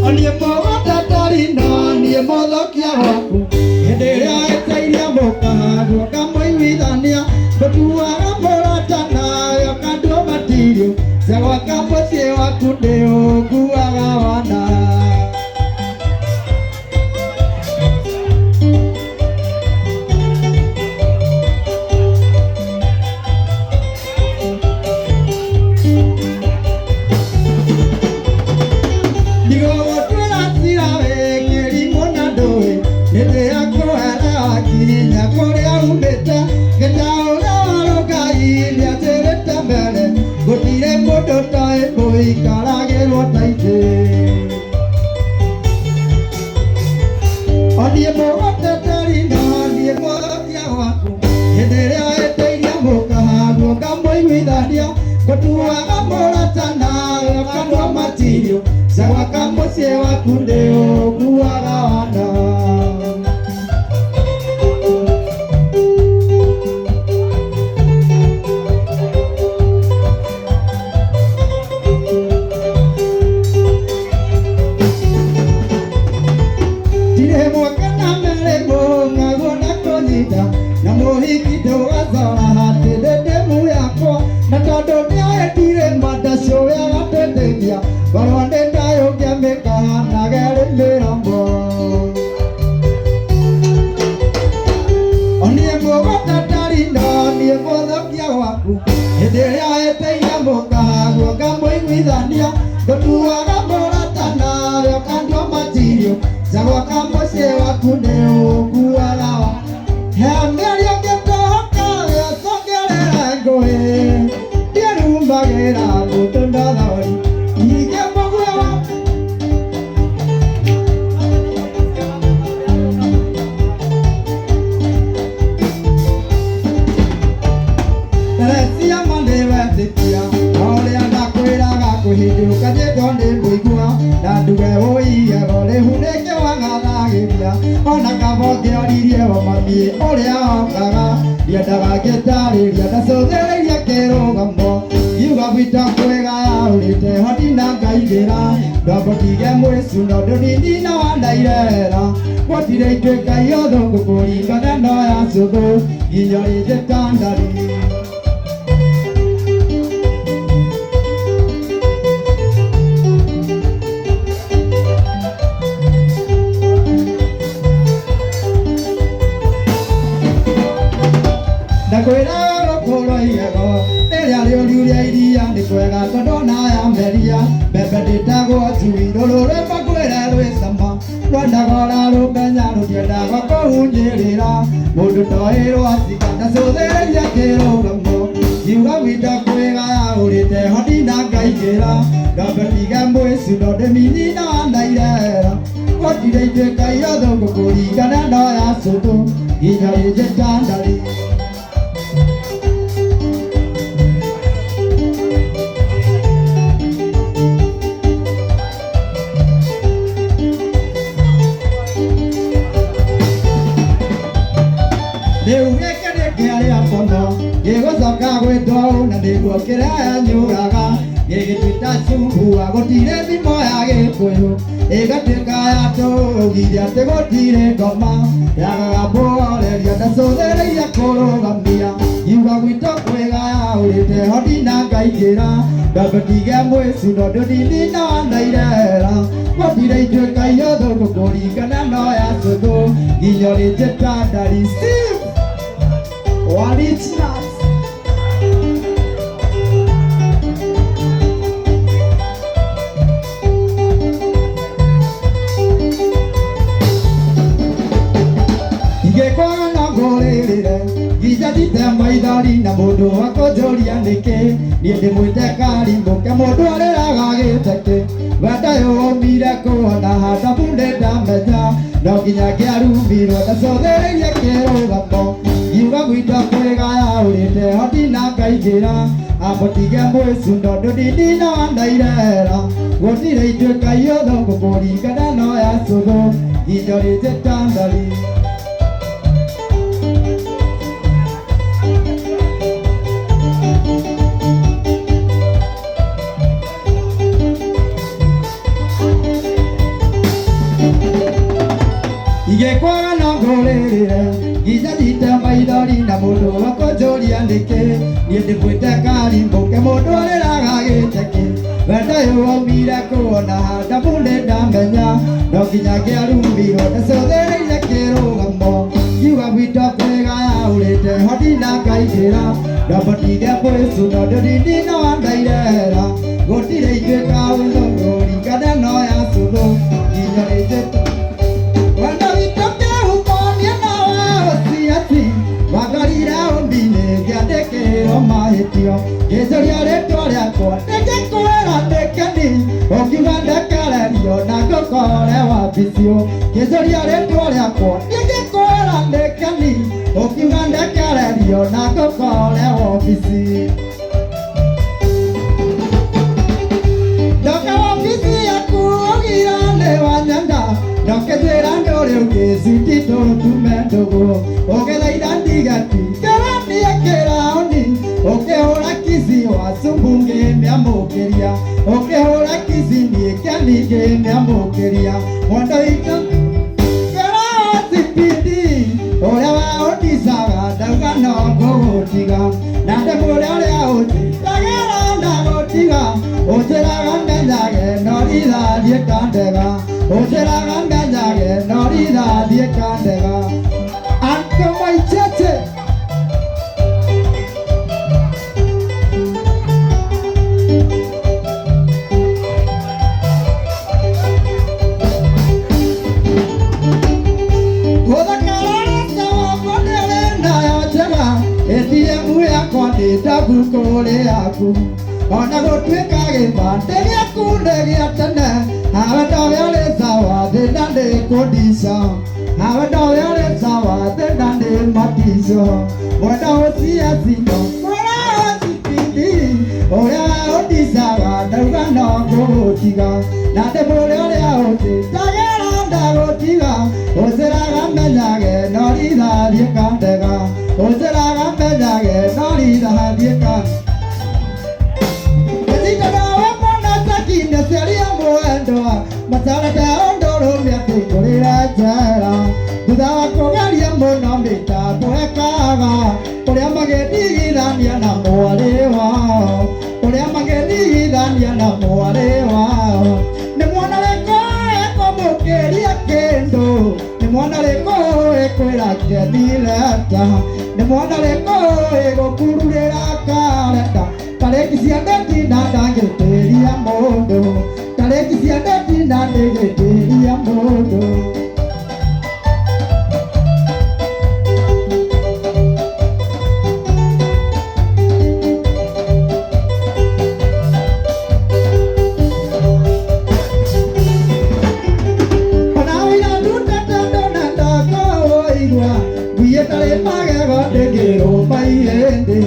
Onie mogo tatari no nie modo kia waku Henderia etairia moka Guoka moimithania Gotuaga moratana Yoka ndo matirio Segwaka mucie waku ndeo Kuaga wana Gotire moto tae koi karage rotaite Onie mogo tatari no nie modo kia waku Henderia etairia moka Guoka moimithania Gotuaga moratana Yoka ndo matirio Segwaka mucie waku ndeo Kuaga wana Na mohiki ndogacora hatĩ ndĩndĩmu yakwa na tondũ nĩaendire mandacũ agateithĩria ngorwo nĩndayũkia mĩkahanage rĩmĩrambo Onie mogo tatari no nie mũthokia waku hĩndĩ ĩrĩa etĩire mũkaha guoka mũiguithania ngũtuaga mũratana yoka ndua matirio Segwaka mucie waku nĩũkuaga Henderia ngĩtohoka gĩcokerera ngũĩ ndiĩrumbagĩra mũndũ ndathori Ningĩ mũguĩ wa Teresia mandĩwetĩkia na ũrĩa ndakwĩraga kũhingũka njĩtwo nĩ mũigua na nduge ũigego rĩhu nĩkĩwagathagĩria ona kaba ũngĩoririe o mami ũrĩa ongaga ndiendaga ngĩtarĩria ndacũthĩrĩirie kĩrũgamo ngiuga gwĩta kwĩgaya ũrĩte hoti na ngaigĩra ndambotige mwĩcuno ndũnini na wanairera gũtirĩ ituĩka iotho ngũkũringana no ya cũthũ nginya rĩnjĩtandari Ndakwĩraga gũkũrwo igego rĩrĩa rĩũru rĩa iria nĩ kwega tondũ naya meria mbembe ndĩtagwo njui rũrũrĩmba kwĩra rwĩ cama rwendaga ũrarũmenya rũtiendaga kũhunyĩrĩra mũndũ toĩrwo atika ndacũthĩrĩirie kĩrũgamo ngiuga gwĩta kwĩgaya ũrĩte hoti na ngaigĩra ndambotige mwĩcuno ndĩmini na wanairera gũtirĩ ituĩka iotho ngũkũringana no ya cũthũ nginya rĩnjĩtandari Rĩu gĩkĩ nĩ kĩarĩa mũno gĩgũcoka gwĩtwo na nĩguo kĩranyũraga gĩgĩtuĩta cumbua gũtirĩ thimo ya gĩkũyũ ĩgatuĩka ya tũgiria atĩ gũtirĩ ngoma yagaga mboreria ndacũthĩrĩirie kũrũgamia ngiuga gwitũ kwĩgaya ũrĩte hoti na ngaigĩra ndambotige mwĩcuno ndũnini na wanairera gũtirĩ ituĩka iotho ngũkũringana no ya cũthũ nginya rĩnjĩtandari Original Ingĩkwaga no ngũrĩrĩre nginya ndite maithori na mũndũ wakũnjũria nĩkĩ niĩ ndĩmwĩte karimũke mũndũ arĩraga gĩteke wenda yũmire kuona hata bunde ndamenya no nginya ngĩarumbirwo ndacũthĩrĩirie kĩrũgamo ngiuga gwĩta kwĩgaya ũrĩte hoti na ngaigĩra ambotige mwĩcuno ndũnini na wanairera gũtirĩ ituĩka iotho ngũkũringana no ya cũthũ nginya rĩnjĩtandari ingĩkwaga no ngũrĩrĩre nginya maithori na mũndũ wakũnjũria nĩkĩ niĩ ndĩkwĩte karimbũke mũndũ ũrĩraga gĩteke wenda ũyũ waumire kuona handamu nĩndamenya no nginya ngĩarumirwo ndacũthĩrĩire kĩrũgamo ngiuga gwitũ kwĩgaya ũrĩte ho ndinangaingĩra ndambotire kwĩcu no ndĩrindina wandairera gũtirĩ ituĩka ũthũgũ ringana no ya cũthũ nginya rĩnjĩtũ wenda witũ kĩhumonia na waũciati wangarire ũmbinĩ ngĩandĩkĩrwo mahĩtio ngĩnjũria rĩtwa rĩakwa ndĩngĩkwĩra ndĩkeni ũngiuga ndekererio na ngũkore wabicio ngĩnjũria rĩtwa rĩakwa ndĩngĩkwĩra ndĩkeni ũngiuga ndekererio na ngũkore wabici ndoka wabici yaku ũgira nĩ wanyenda ndokĩnjĩra ndũrĩ ũngĩcuti tũtume ndũgũ ũgĩthaitha ndigati kĩrania kĩraoni ũkĩhũra kici wacumbu ngĩmĩamũkĩria ũkĩhũra kici niĩ kĩani ngĩmĩamũkĩria mondo itũ kĩraocipindi ũrĩa waũndicaga ndauga no ngũgũtiga na ndĩmũrĩa ũrĩa ũndindagĩra na gũtiga ũnjĩraga menyage no rithathiĩ kandega ũnjĩraga menyage no rithathiĩ kandega andũ maichete ndagukũrĩ yaku ona gũtuĩka gĩbandĩ gĩaku nĩ gĩa tene hawe ndowe ũrĩ sawa thĩna nĩ kũndica hawe ndowe ũrĩ sawa thĩna nĩ matico mwenda ũciacindo mwena ũcipindi ũrĩa ũndicaga ndauga no ngũgũtiga na ndĩmũrĩ ũrĩa ũndindagĩra ndagũtiga ũnjĩraga menyage no rithathiĩ kandega ũnjĩraga menyage no rithathiĩ kandega Ezitanawe mwana sakine seria mwendwa Matarate ondoromia tũkũrĩra njera thutha wa kũgeria mũno mĩtambo ĩkaga ũrĩa magĩndigithania na mwarĩ wao ũrĩa magĩndigithania na mwarĩ wao nĩ mwana rĩkũ ekũmũkĩria kĩndũ nĩ mwana rĩkũ ĩkwĩra kĩthileta nĩ mwana rĩkũ ĩgũkururĩra karenda tarĩki cia ndeti na ndangĩtĩria mũndũ tarĩki cia ndeti na ndĩgĩtĩria mũndũ ona wĩra ndutete ndonenda kũũigua nguie tarĩ magego ndĩngĩrũma ihĩndĩ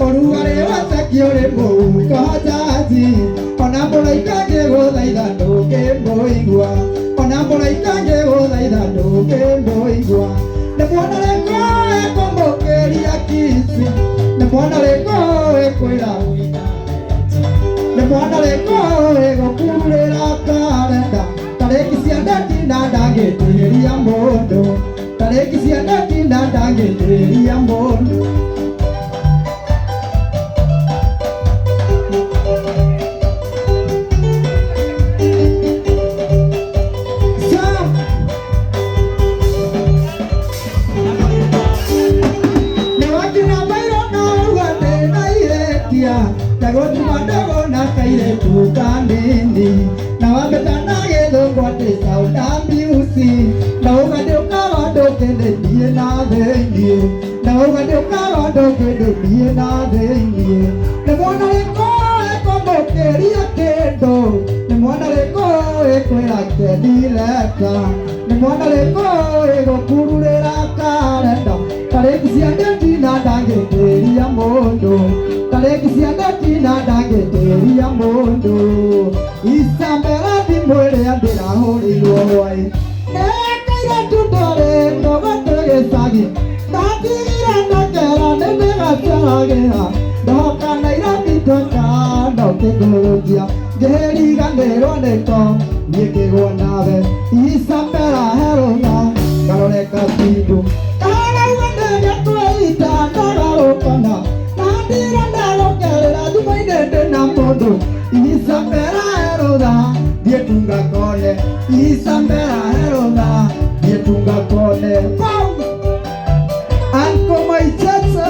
ũrugarĩ watakĩ ũrĩ mũhuko jaji ona mũraika ngĩgũthaitha ndũngĩmũigua ona mũraika ngĩgũthaitha ndũngĩmũigua nĩ mwana rĩkũ ekũmũkĩria kici nĩ mwana rĩkũ ĩkwĩra nĩ mwana rĩkũ ĩgũkururĩra karenda tarĩki cia ndeti na ndangĩtĩria mũndũ tarĩki cia ndeti na ndangĩtĩria mũndũ ndagũtuma ndogo na kairĩtu kanini na wambĩtana gĩthũngũ atĩ sauda music na ũgandĩũkaga ndũkĩndĩnie na thĩiniĩ na ũgandĩũkaga ndũkĩndĩnie na thĩiniĩ nĩ mwana rĩkũ ekũmũkĩria kĩndũ nĩ mwana rĩkũ ĩkwĩra kĩthileta nĩ mwana rĩkũ ĩgũkururĩra karenda tarĩki cia ndeti na ndangĩtĩria mũndũ tarĩki cia ndeti na ndangĩtĩria mũndũ icambera thimũ ĩrĩa ndĩrahũrĩirwo hwaĩ nĩkaire tũndorĩ ndogo tũgĩcagi ndatigire ndokera nĩndĩgaceragĩra ndoka Nairobi tweka ndokĩngũrũkia ngĩriganĩrwo nĩko niĩ ngĩgwo nawe icambera herũna Kalore kapidu Kala wende ya kuita Nagaro kona Nadira nalo kere Dumaide na modo Isambera eroda Dietunga kole Isambera eroda Dietunga kole Pau Anko mai chatsa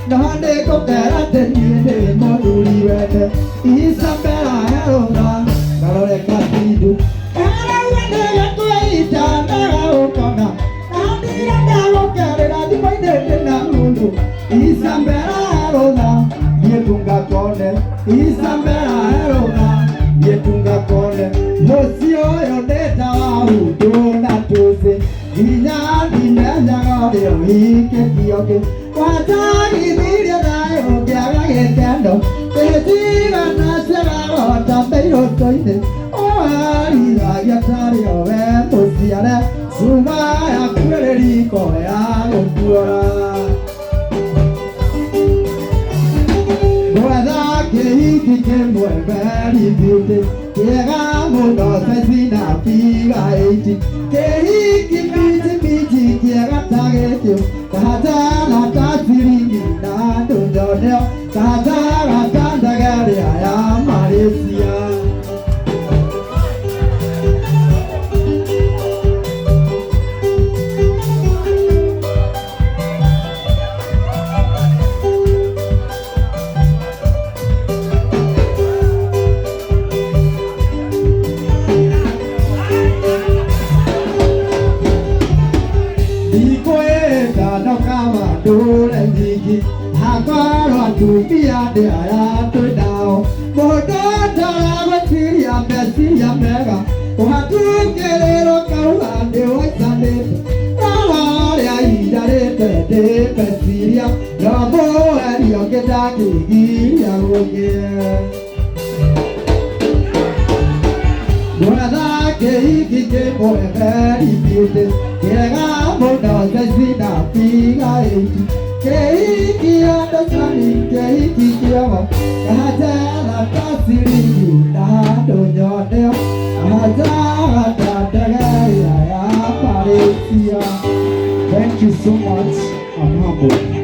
Nahande ko kara teniye moduli wede Isabella herona Kalore kapidu Kara wende yato ita Nara okona Nandira naro kare Nadi maide na mundu Isabella herona Yetunga kone Isabella herona Yetunga kone Mosio yoneta wa udona tose Ina dina nyago hike kiyoke Watagi media dayo Gyaga gekendo Petiga nasera Wata peyo toite Oari Yatari ove Musiane Sumaya kureriko ya Gokura Gwada Kehiki kemwe Very beauty Kiega mundo Sesina Piga eiti Kehiki miti Kiega tagekyo Kahata Siringi na dondoneo Kahara tandagari ya Malaysia Dole digi Hakaro tupia de ara to down Moda tara batiri ya besi ya mega Ohatu kelero kaula de oisande Tala ya idare te besiria Labo ari oketa kigi ya roge Gwada kehiki ke boe very beauty Kiega moda sesina piga eiti Kehiki understanding kehiki kiawa Kahajala tasiringi na donyoneo Kahajala tatagaya ya Malaysia. Thank you so much. I'm humbled.